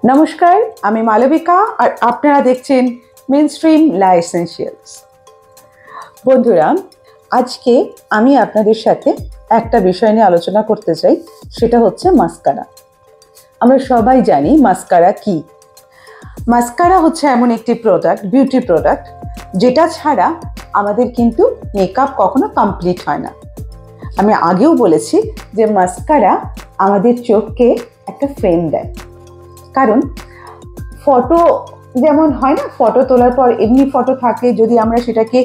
नमस्कार আমি মালবিকা আর আপনারা দেখছেন মেইনস্ট্রিম লা এসেনশিয়ালস। বন্ধুরা, আজকে আমি আপনাদের সাথে একটা বিষয় নিয়ে আলোচনা করতে চাই, সেটা হচ্ছে মাস্কারা। আমরা সবাই জানি মাস্কারা কি। মাস্কারা হচ্ছে এমন একটি প্রোডাক্ট, বিউটি প্রোডাক্ট, যেটা ছাড়া আমাদের কিন্তু মেকআপ কখনো কমপ্লিট হয় না। আমি আগেও বলেছি যে মাস্কারা আমাদের চোখকে একটা ফ্রেম দেয়। কারণ ফটো যেমন হয় না, ফটো তোলার পর এমনি ফটো থাকে, যদি আমরা সেটাকে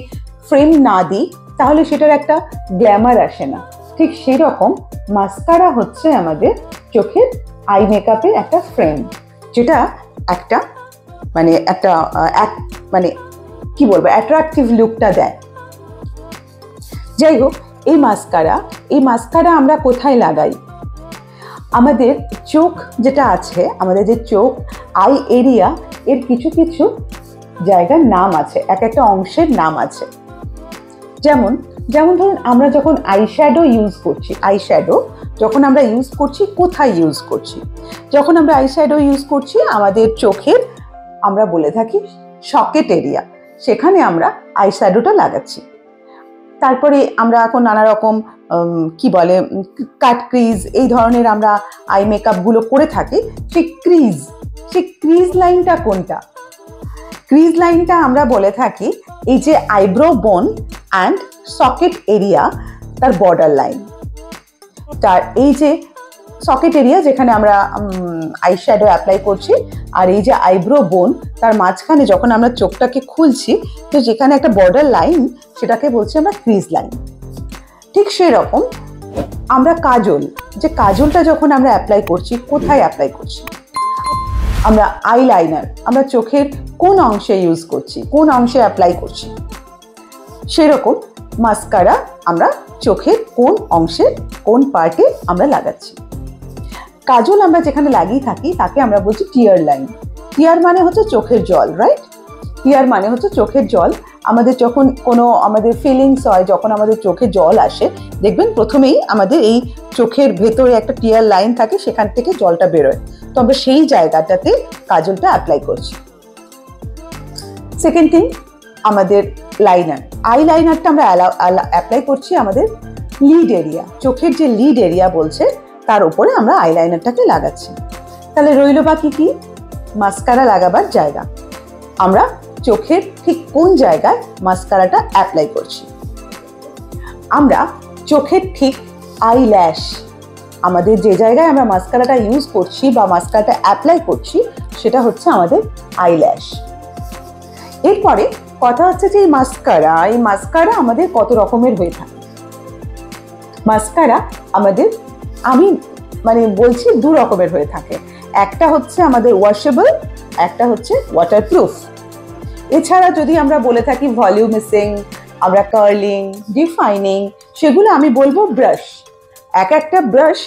ফ্রেম না দিই তাহলে সেটার একটা গ্ল্যামার আসে না। ঠিক সেই রকম মাস্কারা হচ্ছে আমাদের চোখের আই মেকআপের একটা ফ্রেম, যেটা একটা কি বলবো, অ্যাট্রাকটিভ লুকটা দেয়। যাই হোক, এই মাস্কারা আমরা কোথায় লাগাই? আমাদের চোখ যেটা আছে, আমাদের যে চোখ আই এরিয়া, এর কিছু কিছু জায়গার নাম আছে, এক একটা অংশের নাম আছে। যেমন ধরুন, আমরা যখন আইশ্যাডো ইউজ করছি, কোথায় ইউজ করছি? যখন আমরা আইশ্যাডো ইউজ করছি আমাদের চোখের, আমরা বলে থাকি সকেট এরিয়া, সেখানে আমরা আইশ্যাডোটা লাগাচ্ছি। তারপরে আমরা এখন নানা রকম কাট ক্রিজ, এই ধরনের আমরা আই মেকআপগুলো করে থাকি। সেই ক্রিজ লাইনটা কোনটা? ক্রিজ লাইনটা আমরা বলে থাকি এই যে আইব্রো বোন অ্যান্ড সকেট এরিয়া, তার বর্ডার লাইন। তার এই যে সকেট এরিয়া যেখানে আমরা আইশ্যাডো অ্যাপ্লাই করছি, আর এই যে আইব্রো বোন, তার মাঝখানে যখন আমরা চোখটাকে খুলছি, তো যেখানে একটা বর্ডার লাইন, সেটাকে বলছি আমরা ক্রিজ লাইন। ঠিক সেই রকম আমরা কাজলটা যখন আমরা অ্যাপ্লাই করছি, কোথায় অ্যাপ্লাই করছি? আমরা আইলাইনার আমরা চোখের কোন অংশে ইউজ করছি, কোন অংশে অ্যাপ্লাই করছি? সেরকম মাস্কারা আমরা চোখের কোন অংশে, কোন পার্টে আমরা লাগাচ্ছি। কাজল আমরা যেখানে লাগিয়ে থাকি তাকে আমরা বলছি টিয়ার লাইন। টিয়ার মানে হচ্ছে চোখের জল, রাইট? টিয়ার মানে হচ্ছে চোখের জল। আমাদের যখন আমাদের ফিলিংস হয়, যখন আমাদের চোখে জল আসে, দেখবেন প্রথমেই আমাদের এই চোখের ভেতরে একটা টিয়ার লাইন থাকে, সেখান থেকে জলটা বেরোয়। তো আমরা সেই জায়গাটাতে কাজলটা অ্যাপ্লাই করছি। সেকেন্ড থিং, আমাদের আইলাইনারটা আমরা অ্যাপ্লাই করছি আমাদের লিড এরিয়া, চোখের যে লিড এরিয়া বলছে, তার উপরে আমরা আইলাইনারটাকে লাগাচ্ছি। তাহলে রইল বাকি কি? মাস্কারা লাগাবার জায়গা। আমরা চোখের ঠিক কোন জায়গায় মাস্কারাটা অ্যাপ্লাই করছি? আমরা চোখের ঠিক আইল্যাশ, আমাদের যে জায়গায় আমরা মাস্কারাটা ইউজ করছি বা মাস্কারাটা অ্যাপ্লাই করছি, সেটা হচ্ছে আমাদের আইল্যাশ। এরপরে কথা হচ্ছে যে এই মাস্কারা আমাদের কত রকমের হয়ে থাকে। মাস্কারা আমাদের বলছি দু রকমের হয়ে থাকে। একটা হচ্ছে আমাদের ওয়াশেবল, একটা হচ্ছে ওয়াটারপ্রুফ। এছাড়া যদি আমরা বলে থাকি ভলিউমিসিং, আমরা কার্লিং, ডিফাইনিং, সেগুলো আমি বলবো ব্রাশ। একটা ব্রাশ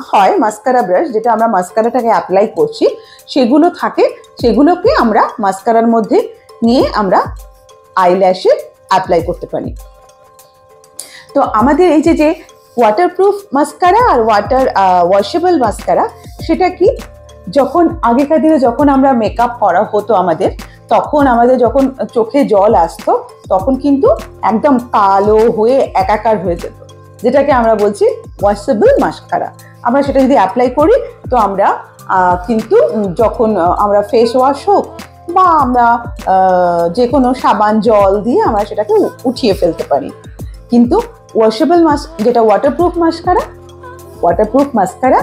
হয় মাস্কারা ব্রাশ, যেটা আমরা মাস্কারাটাকে অ্যাপ্লাই করছি, সেগুলোকে আমরা মাস্কারার মধ্যে নিয়ে আমরা আইল্যাশে অ্যাপ্লাই করতে পারি। তো আমাদের এই যে ওয়াটারপ্রুফ মাস্কারা আর ওয়াশেবল মাস্কারা, সেটা কি? যখন আগেকার দিনে যখন আমরা মেকআপ করা হতো আমাদের, তখন আমাদের যখন চোখে জল আসতো, তখন কিন্তু একদম কালো হয়ে একাকার হয়ে যেত, যেটাকে আমরা বলছি ওয়াশেবল মাস্কারা। আমরা সেটা যদি অ্যাপ্লাই করি, তো আমরা কিন্তু যখন আমরা ফেস ওয়াশ হোক বা আমরা যে কোনো সাবান জল দিয়ে আমরা সেটাকে উঠিয়ে ফেলতে পারি। কিন্তু ওয়াশেবল যেটা ওয়াটারপ্রুফ মাস্কারা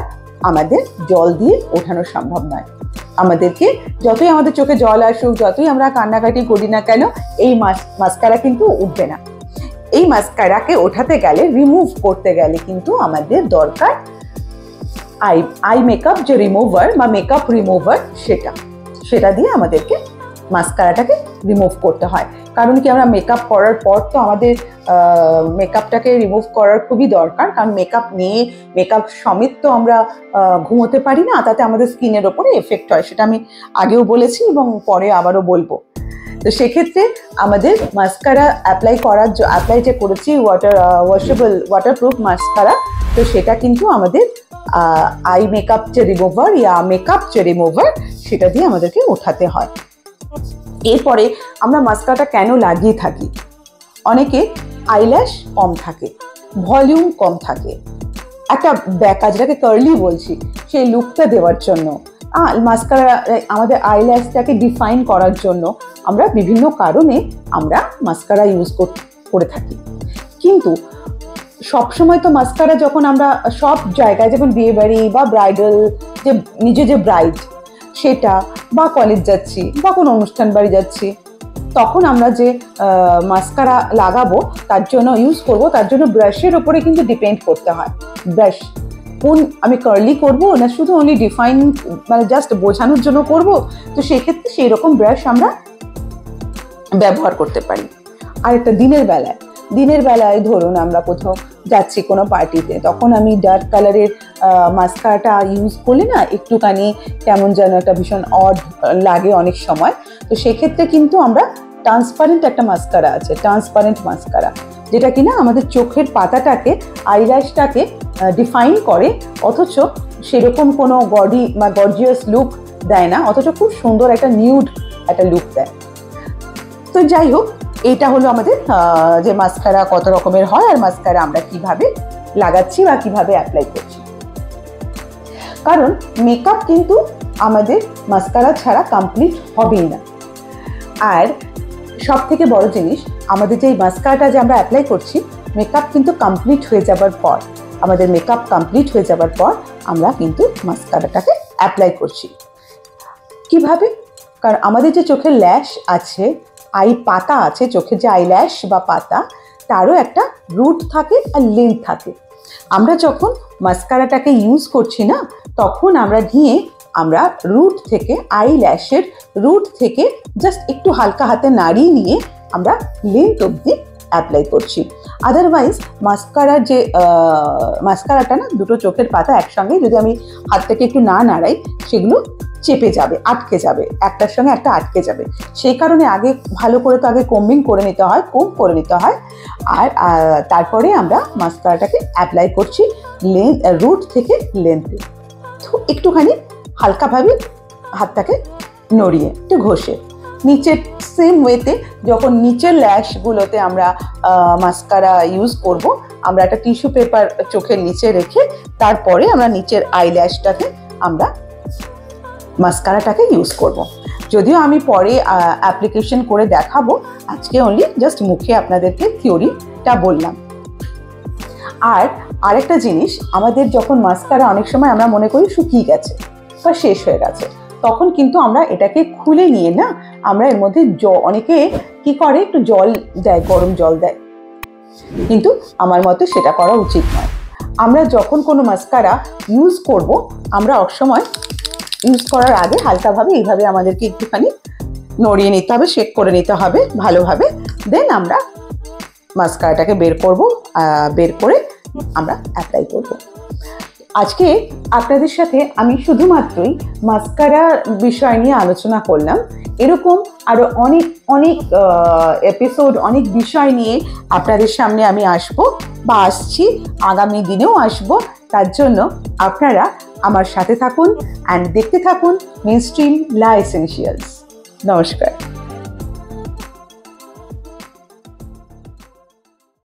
আমাদের জল দিয়ে ওঠানো সম্ভব নয়। আমাদেরকে যতই আমাদের চোখে জল আসুক, যতই আমরা কান্নাকাটি করি না কেন, এই মাস্কারা কিন্তু উঠবে না। এই মাস্কারাকে ওঠাতে গেলে, রিমুভ করতে গেলে কিন্তু আমাদের দরকার আই মেকআপ যে রিমুভার বা মেকআপ রিমুভার, সেটা দিয়ে আমাদেরকে মাস্কারাটাকে রিমুভ করতে হয়। কারণ কি, আমরা মেকআপ করার পর তো আমাদের মেকআপটাকে রিমুভ করার খুবই দরকার। কারণ মেকআপ সমেত তো আমরা ঘুমোতে পারি না, তাতে আমাদের স্কিনের ওপরে এফেক্ট হয়। সেটা আমি আগেও বলেছি এবং পরে আবারও বলবো। তো সেক্ষেত্রে আমাদের মাস্কারা অ্যাপ্লাই যে করেছি ওয়াটারপ্রুফ মাস্কারা, তো সেটা কিন্তু আমাদের আই মেকআপ যে রিমুভার মেকআপ যে রিমুভার সেটা দিয়ে আমাদেরকে ওঠাতে হয়। এরপরে আমরা মাস্কারাটা কেন লাগিয়ে থাকি? অনেকে আইল্যাশ কম থাকে, ভলিউম কম থাকে, একটা ব্যাকা যেটাকে কার্লি বলছি সেই লুকটা দেওয়ার জন্য মাস্কারা আমাদের আইল্যাশটাকে ডিফাইন করার জন্য আমরা বিভিন্ন কারণে আমরা মাস্কারা ইউজ করে থাকি। কিন্তু সবসময় তো মাস্কারা যখন আমরা সব জায়গায়, যেমন বিয়ে বাড়ি বা ব্রাইডাল যে নিজে যে ব্রাইড সেটা, বা কলেজ যাচ্ছি বা কোনো অনুষ্ঠান বাড়ি যাচ্ছি, তখন আমরা যে মাস্কারা লাগাবো তার জন্য ইউজ করব, তার জন্য ব্রাশের ওপরে কিন্তু ডিপেন্ড করতে হয়। ব্রাশ কোন আমি কার্লি করব না শুধু অনলি ডিফাইন মানে জাস্ট বোঝানোর জন্য করব, তো সেক্ষেত্রে সেই রকম ব্রাশ আমরা ব্যবহার করতে পারি। আর একটা দিনের বেলায় ধরুন আমরা কোথাও যাচ্ছি কোনো পার্টিতে, তখন আমি ডার্ক কালারের মাস্কারাটা ইউজ করলে না একটুখানি কেমন যেন একটা ভীষণ অড লাগে অনেক সময়। তো সেক্ষেত্রে কিন্তু আমরা ট্রান্সপারেন্ট একটা মাস্কারা আছে, ট্রান্সপারেন্ট মাস্কারা, যেটা কিনা আমাদের চোখের পাতাটাকে আইল্যাশটাকে ডিফাইন করে, অথচ সেরকম কোনো গর্জিয়াস লুক দেয় না, অথচ খুব সুন্দর একটা নিউড একটা লুক দেয়। তো যাই হোক, এইটা হলো আমাদের যে মাস্কারা কত রকমের হয় আর মাস্কারা আমরা কিভাবে লাগাচ্ছি বা কিভাবে অ্যাপ্লাই করছি। কারণ মেকআপ কিন্তু আমাদের মাস্কারা ছাড়া কমপ্লিট হবেই না। আর সব থেকে বড় জিনিস, আমাদের যে মাস্কারাটা যে আমরা অ্যাপ্লাই করছি, মেকআপ কিন্তু কমপ্লিট হয়ে যাবার পর, আমরা কিন্তু মাস্কারাটাকে অ্যাপ্লাই করছি। কিভাবে? কারণ আমাদের যে চোখের ল্যাশ আছে, আই পাতা আছে, চোখের যে আইল্যাশ বা পাতা, তারও একটা রুট থাকে আর লেন্থ থাকে। আমরা যখন মাস্কারাটাকে ইউজ করছি না, তখন আমরা রুট থেকে, আইল্যাশের রুট থেকে জাস্ট একটু হালকা হাতে নাড়িয়ে নিয়ে আমরা লেন্থ অবধি অ্যাপ্লাই করছি। আদারওয়াইজ মাস্কারাটা না দুটো চোখের পাতা একসঙ্গে যদি আমি হাত থেকে একটু না নাড়াই, সেগুলো চেপে যাবে, আটকে যাবে, একটার সঙ্গে একটা আটকে যাবে। সেই কারণে ভালো করে তো আগে কোম্ব করে নিতে হয়, আর তারপরে আমরা মাস্কারাটাকে অ্যাপ্লাই করছি রুট থেকে লেন্থে। তো একটুখানি হালকাভাবে হাতটাকে নড়িয়ে একটু ঘষে নিচের সেম ওয়েতে, যখন নিচের ল্যাশগুলোতে আমরা মাস্কারা ইউজ করব, আমরা একটা টিস্যু পেপার চোখের নিচে রেখে তারপরে আমরা নিচের আইল্যাশটাকে আমরা মাস্কারাটাকে ইউজ করব। যদিও আমি পরে অ্যাপ্লিকেশন করে দেখাবো, আজকে অনলি জাস্ট মুখে আপনাদেরকে থিওরিটা বললাম। আর আরেকটা জিনিস, আমাদের যখন মাস্কারা অনেক সময় আমরা মনে করি শুকিয়ে গেছে বা শেষ হয়ে গেছে, তখন কিন্তু আমরা এটাকে খুলে নিয়ে না, আমরা এর মধ্যে অনেকে কি করে একটু জল দেয়, গরম জল দেয়, কিন্তু আমার মতে সেটা করা উচিত নয়। আমরা যখন কোনো মাস্কারা ইউজ করব, আমরা অসময় ইউজ করার আগে হালকাভাবে এইভাবে আমাদেরকে একটুখানি নড়িয়ে নিতে হবে, শেক করে নিতে হবে ভালোভাবে, দেন আমরা মাস্কারাটাকে বের করে আমরা অ্যাপ্লাই করব। আজকে আপনাদের সাথে আমি শুধুমাত্রই মাস্কারা বিষয় নিয়ে আলোচনা করলাম। এরকম আরো অনেক এপিসোড, অনেক বিষয় নিয়ে আপনাদের সামনে আমি আসছি, আগামী দিনেও আসব। তার জন্য আপনারা আমার সাথে থাকুন অ্যান্ড দেখতে থাকুন মেইনস্ট্রিম লা এসেনশিয়ালস। নমস্কার।